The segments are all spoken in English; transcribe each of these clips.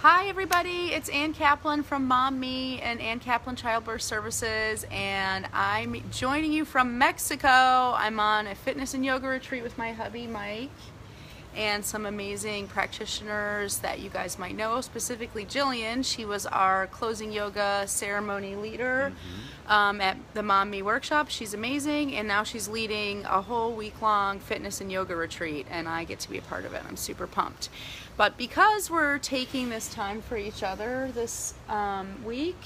Hi everybody, it's Ann Kaplan from Mom Me and Ann Kaplan Childbirth Services, and I'm joining you from Mexico. I'm on a fitness and yoga retreat with my hubby Mike and some amazing practitioners that you guys might know, specifically Jillian. She was our closing yoga ceremony leader at the Mom Me workshop. She's amazing, and now she's leading a whole week-long fitness and yoga retreat, and I get to be a part of it. I'm super pumped. But because we're taking this time for each other this week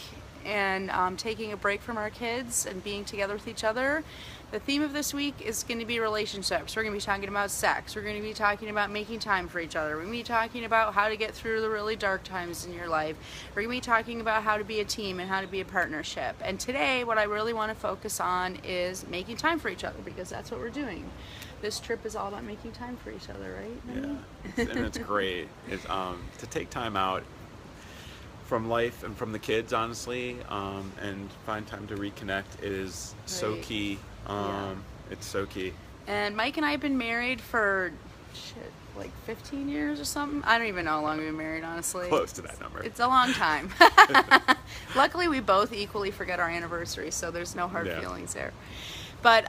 and taking a break from our kids and being together with each other, the theme of this week is going to be relationships. We're going to be talking about sex. We're going to be talking about making time for each other. We're going to be talking about how to get through the really dark times in your life. We're going to be talking about how to be a team and how to be a partnership. And today, what I really want to focus on is making time for each other, because that's what we're doing. This trip is all about making time for each other, right? Yeah, and it's great. It's to take time out from life and from the kids, honestly, and find time to reconnect is so key. It's so key. And Mike and I have been married for like 15 years or something. I don't even know how long we've been married, honestly. Close to that number. It's a long time. Luckily, we both equally forget our anniversary, so there's no hard feelings there. But,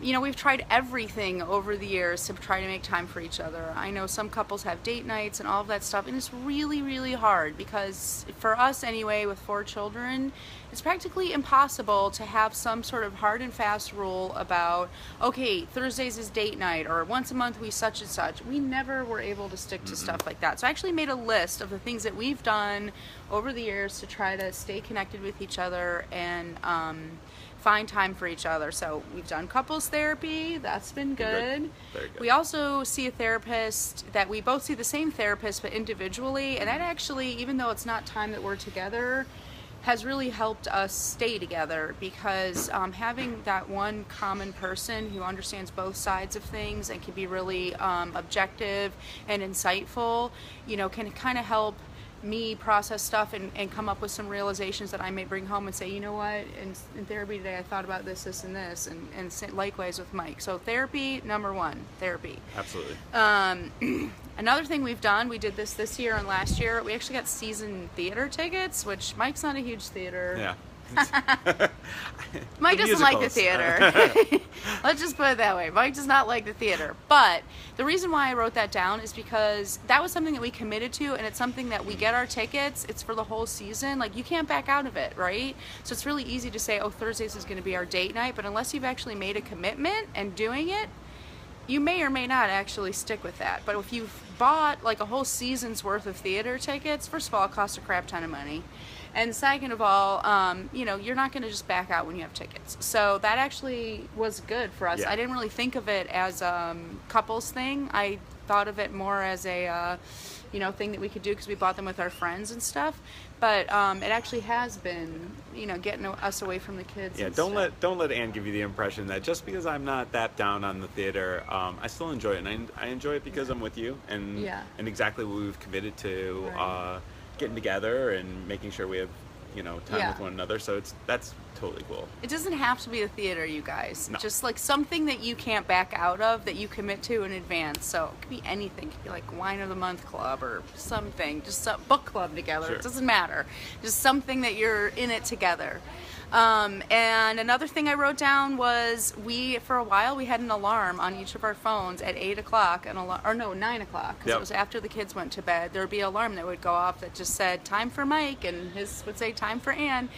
you know, we've tried everything over the years to try to make time for each other. I know some couples have date nights and all of that stuff, and it's really, really hard because for us anyway, with 4 children, it's practically impossible to have some sort of hard and fast rule about, okay, Thursdays is date night, or once a month we such and such. We never were able to stick to stuff like that. So I actually made a list of the things that we've done over the years to try to stay connected with each other and find time for each other. So we've done couples therapy. That's been good. Very good. We also see a therapist that we both see the same therapist but individually, and that actually, even though it's not time that we're together, has really helped us stay together, because having that one common person who understands both sides of things and can be really objective and insightful, you know, can kind of help me process stuff and come up with some realizations that I may bring home and say, you know what, in therapy today I thought about this, and likewise with Mike. So therapy, number one, therapy. Absolutely. Another thing we've done, we did this year and last year, we actually got season theater tickets, which Mike's not a huge theater. Yeah. Mike doesn't like the theater. Let's just put it that way. Mike does not like the theater. But the reason why I wrote that down is because that was something that we committed to, and it's something that we get our tickets, it's for the whole season. Like, you can't back out of it, right? So it's really easy to say, oh, Thursdays is going to be our date night, but unless you've actually made a commitment and doing it, you may or may not actually stick with that. But if you've bought like a whole season's worth of theater tickets, first of all, it costs a crap ton of money. And second of all, you know, you're not going to just back out when you have tickets. So that actually was good for us. Yeah. I didn't really think of it as a couples thing. I thought of it more as a, you know, thing that we could do because we bought them with our friends and stuff. But it actually has been, you know, getting us away from the kids. Yeah, and don't stuff. let Ann give you the impression that just because I'm not that down on the theater, I still enjoy it, and I enjoy it because I'm with you, and exactly what we've committed to. Right. Getting together and making sure we have, you know, time with one another. So that's totally cool. It doesn't have to be the theater, you guys. No. Just like something that you can't back out of, that you commit to in advance. So it could be anything. It could be like Wine of the Month Club or something. Just some book club together. Sure. It doesn't matter. Just something that you're in it together. And another thing I wrote down was for a while, we had an alarm on each of our phones at 8 o'clock, 9 o'clock, because it was after the kids went to bed. There would be an alarm that would go off that just said, time for Mike, and his would say, time for Ann,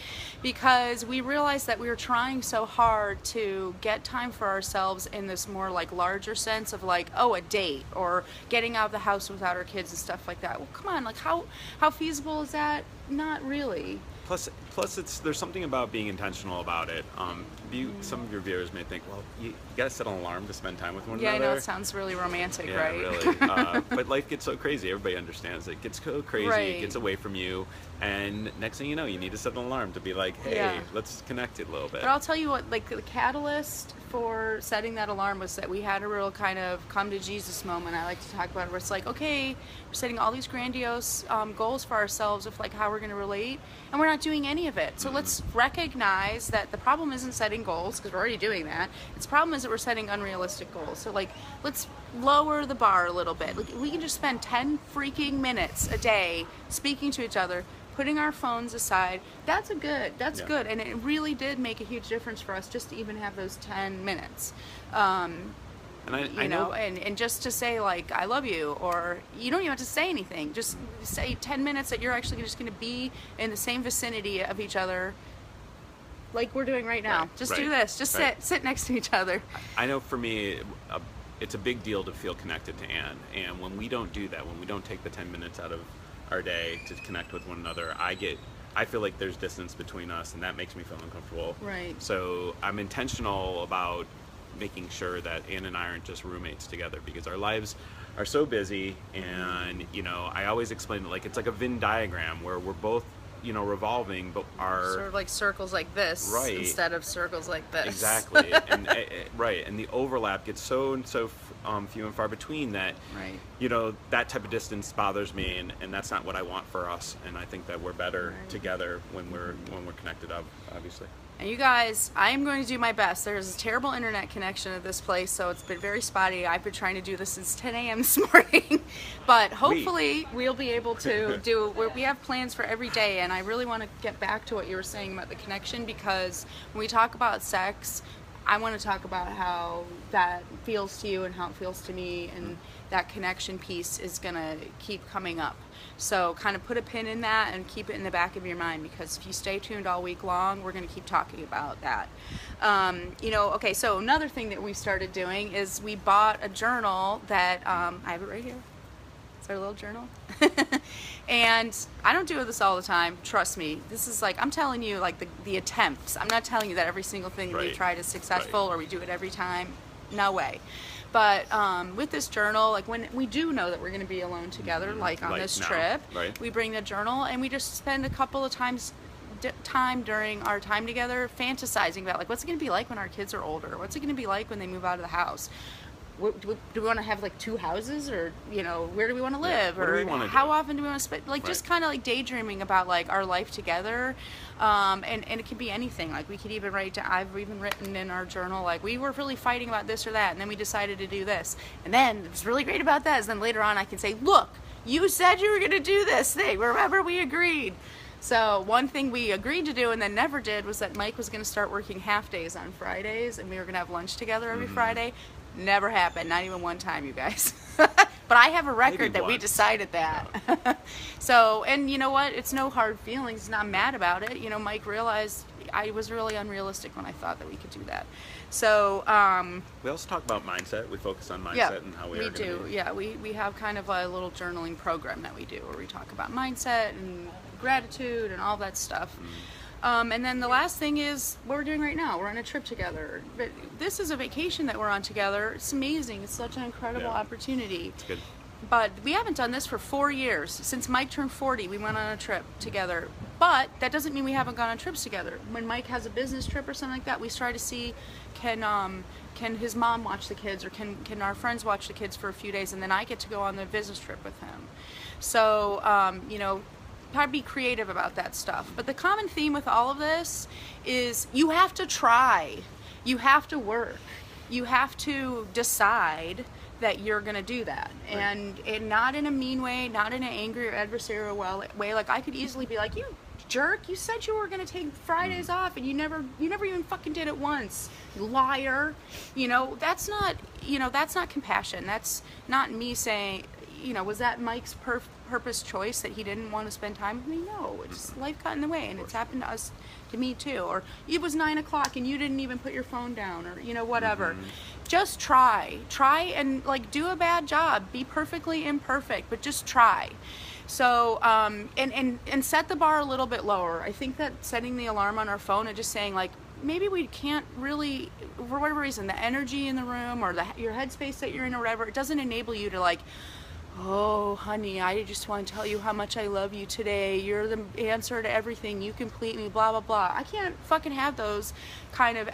because we realized that we were trying so hard to get time for ourselves in this more like larger sense of like, oh, a date, or getting out of the house without our kids and stuff like that. Well, come on, like how feasible is that? Not really. Plus, there's something about being intentional about it. Some of your viewers may think, well, you got to set an alarm to spend time with one another. Yeah, I know, it sounds really romantic, right? Really. But life gets so crazy. Everybody understands it. It gets so crazy. Right. It gets away from you. And next thing you know, you need to set an alarm to be like, hey, let's connect it a little bit. But I'll tell you what, like the catalyst for setting that alarm was that we had a real kind of come to Jesus moment. I like to talk about it, where it's like, okay, we're setting all these grandiose goals for ourselves of like how we're going to relate, and we're not doing any any of it. So let's recognize that the problem isn't setting goals, because we're already doing that. Its problem is that we're setting unrealistic goals. So like, let's lower the bar a little bit. Like, we can just spend 10 freaking minutes a day speaking to each other, putting our phones aside. That's good. And it really did make a huge difference for us just to even have those 10 minutes. And I know, and just to say, like, I love you, or you don't even have to say anything. Just say 10 minutes that you're actually just going to be in the same vicinity of each other, like we're doing right now. Just do this. Just sit next to each other. I know for me, it's a big deal to feel connected to Anne. And when we don't do that, when we don't take the 10 minutes out of our day to connect with one another, I feel like there's distance between us, and that makes me feel uncomfortable. Right. So I'm intentional about making sure that Anne and I aren't just roommates together, because our lives are so busy. And I always explain it like it's like a Venn diagram where we're both revolving, but are sort of like circles like this, instead of circles like this. Exactly. And and the overlap gets so few and far between that that type of distance bothers me, and that's not what I want for us. And I think that we're better together when we're connected up, obviously. And you guys, I am going to do my best. There's a terrible internet connection at this place, so it's been very spotty. I've been trying to do this since 10 a.m. this morning. But hopefully we'll be able to we have plans for every day. And I really want to get back to what you were saying about the connection, because when we talk about sex, I want to talk about how that feels to you and how it feels to me, and that connection piece is going to keep coming up. So kind of put a pin in that and keep it in the back of your mind, because if you stay tuned all week long, we're going to keep talking about that. Okay, so another thing that we started doing is we bought a journal that, I have it right here. It's our little journal. And I don't do this all the time, trust me. This is like, I'm telling you, like the attempts. I'm not telling you that every single thing we tried is successful or we do it every time. No way. But with this journal, like when we do know that we're going to be alone together, like on this trip, we bring the journal and we just spend a couple of time during our time together fantasizing about, like, what's it going to be like when our kids are older? What's it going to be like when they move out of the house? Do we want to have like 2 houses, or where do we want to live, or how often do we want to spend, like just kind of like daydreaming about like our life together, and it could be anything. Like we could even I've even written in our journal, like, we were really fighting about this or that, and then we decided to do this, and then what's really great about that is then later on I can say, look, you said you were going to do this thing, remember we agreed. So one thing we agreed to do and then never did was that Mike was going to start working half days on Fridays, and we were going to have lunch together every Friday. Never happened, not even one time, you guys. But I have a record that we decided that. So, and you know what? It's no hard feelings. Not mad about it. Mike realized I was really unrealistic when I thought that we could do that. So, we also talk about mindset. We focus on mindset and how we are going to be. Yeah, we have kind of a little journaling program that we do where we talk about mindset and gratitude and all that stuff. And then the last thing is what we're doing right now. We're on a trip together. But this is a vacation that we're on together. It's amazing. It's such an incredible opportunity. It's good. But we haven't done this for 4 years. Since Mike turned 40, we went on a trip together. But that doesn't mean we haven't gone on trips together. When Mike has a business trip or something like that, we try to see, can his mom watch the kids, or can our friends watch the kids for a few days, and then I get to go on the business trip with him. So, probably be creative about that stuff. But the common theme with all of this is you have to try. You have to work. You have to decide that you're going to do that. And not in a mean way, not in an angry or adversarial way. Like, I could easily be like, you jerk, you said you were going to take Fridays off and you never even fucking did it once. You liar. That's not compassion. That's not me saying, was that Mike's purpose choice that he didn't want to spend time with me? No, it's life got in the way, and it's happened to me too. Or it was 9 o'clock and you didn't even put your phone down, or whatever. Just try and like do a bad job, be perfectly imperfect, but just try. So and set the bar a little bit lower. I think that setting the alarm on our phone and just saying, like, maybe we can't really, for whatever reason, the energy in the room or your headspace that you're in or whatever, it doesn't enable you to, like, oh, honey, I just want to tell you how much I love you today. You're the answer to everything. You complete me, blah, blah, blah. I can't fucking have those kind of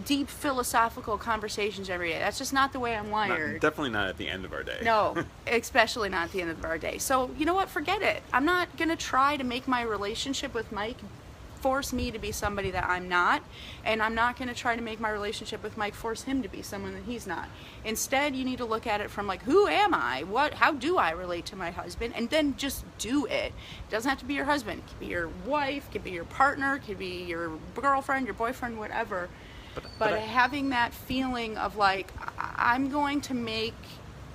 deep philosophical conversations every day. That's just not the way I'm wired. Definitely not at the end of our day. No, especially not at the end of our day. So, you know what? Forget it. I'm not going to try to make my relationship with Mike force me to be somebody that I'm not, and I'm not going to try to make my relationship with Mike force him to be someone that he's not. Instead, you need to look at it from like, who am I? How do I relate to my husband? And then just do it. It doesn't have to be your husband. It could be your wife, it could be your partner, it could be your girlfriend, your boyfriend, whatever. But having that feeling of like, I'm going to make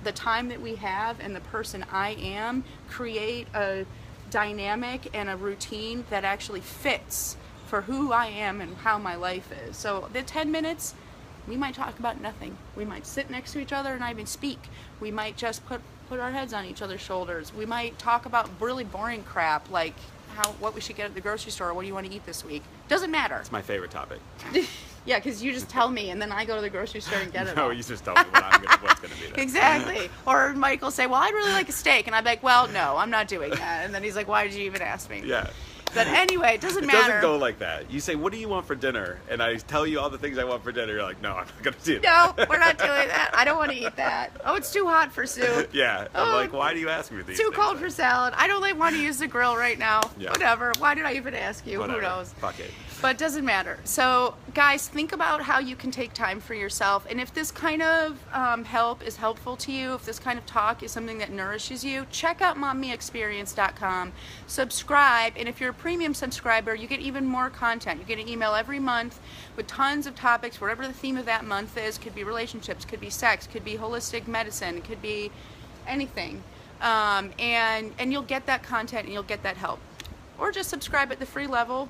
the time that we have and the person I am create a dynamic and a routine that actually fits for who I am and how my life is. So the 10 minutes, we might talk about nothing. We might sit next to each other and not even speak. We might just put our heads on each other's shoulders. We might talk about really boring crap like what we should get at the grocery store, or what do you want to eat this week. Doesn't matter. It's my favorite topic. Yeah, because you just tell me, and then I go to the grocery store and get it. No, all. You just tell me what's going to be there. Exactly. Or Mike will say, well, I'd really like a steak. And I'm like, well, no, I'm not doing that. And then he's like, why did you even ask me? Yeah. But anyway, it doesn't It matter. doesn't go like that. You say, what do you want for dinner? And I tell you all the things I want for dinner. You're like, no, I'm not going to do that. No, we're not doing that. I don't want to eat that. Oh, it's too hot for soup. Yeah. I'm like, why do you ask me these Too things? cold for salad. I don't want to use the grill right now. Yeah. Whatever. Why did I even ask you? Whatever. Who knows? Fuck it. But it doesn't matter. So, guys, think about how you can take time for yourself. And if this kind of help is helpful to you, if this kind of talk is something that nourishes you, check out mommyexperience.com. Subscribe. And if you're a premium subscriber, you get even more content. You get an email every month with tons of topics, whatever the theme of that month is. Could be relationships, could be sex, could be holistic medicine, it could be anything. And you'll get that content and you'll get that help. Or just subscribe at the free level.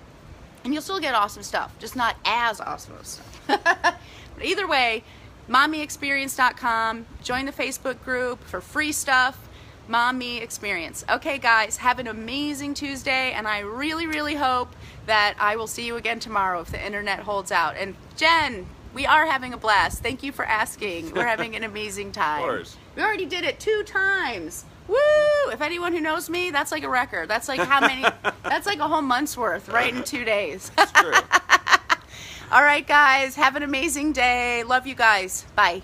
And you'll still get awesome stuff, just not as awesome stuff. But either way, mommyexperience.com. Join the Facebook group for free stuff. Mommy Experience. Okay, guys, have an amazing Tuesday, and I really, really hope that I will see you again tomorrow if the internet holds out. And Jen, we are having a blast. Thank you for asking. We're having an amazing time. Of course. We already did it 2 times. Woo! If anyone who knows me, that's like a record. That's like how many? That's like a whole month's worth, right in 2 days. It's true. All right, guys. Have an amazing day. Love you guys. Bye.